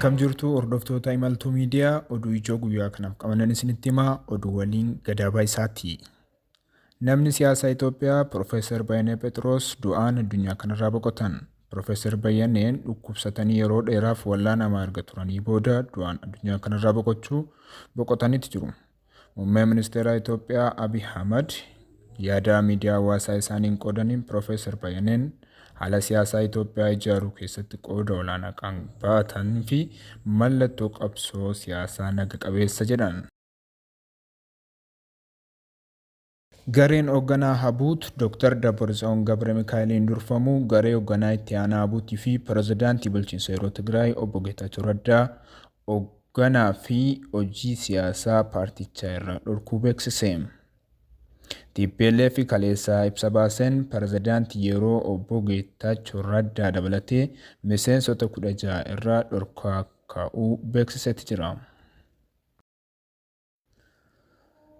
Akkam jirtu hordoftoota imaltuu miidiyaa oduu ijoo guyyaa kanaaf qabanan isinitti himaa oduu waliin gadaabaa isaati. Namni siyaasaa Itoophiyaa Profeesar Bayanee Phexros du'aan addunyaa kanarraa boqotan. Profeesar Bayaneen dhukkubsatanii yeroo dheeraaf wal'aanamaa erga turanii booda du'aan addunyaa kanarraa boqotanitti jiru. Muummeen ministeera Itoophiyaa Abiy Ahmad yaada miidiyaa hawaasaa isaaniin qoodaniin Profeesar Bayaneen haala siyaasaa Itoophiyaa ijaaruu keessatti qooda olaanaa kan baatan fi mallattoo qabsoo siyaasaa naga qabeessa jedhan. Gareen hoogganaa Habuut Dr. Dabratsiyoon Gabramikaa'eliin durfamu garee hoogganaa itti aanaa Habuutii fi pirezidaantii bulchiinsa yeroo Tigraay obbo Geetaachoo Raddaa hoogganaa fi hojii siyaasaa paartichaa irraa dhorkuu beeksise. TPLF kaleessaa ibsa baaseen pirezidaantii yeroo obbo Geetaachoo Raddaa dabalatee miseensota 16 irraa dhorkaa kaa'uu beeksisetti jira.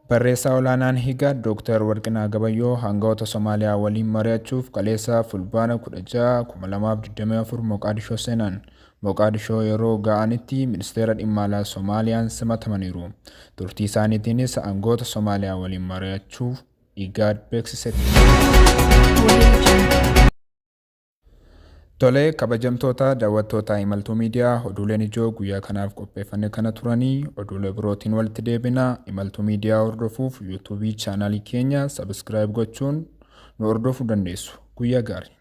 Barreessaa olaanaan Higaa Dr. Warqinaa Gabayyoo hangafoota Somaaliyaa waliin mari'achuuf kaleessaa fulbaana 16 2024 Moqaadishoo seenan. Moqaadishoo yeroo ga'anitti ministeera dhimma alaa Soomaaliyaan simatamaniiru. Turtii isaaniitiinis hangafoota Somaaliyaa waliin mari'achuuf Igaad beeksisetti. Tolee kabajamtoota daawwattoota imaltuu miidiyaa oduuleen ijoo guyyaa kanaaf qopheeffanne kana turanii oduulee birootiin walitti deebina. Imaltuu miidiyaa hordofuuf yuutuubii chaanaalii keenya sabiskiraayib gochuun nu hordofuu dandeessu. Guyyaa gaarii.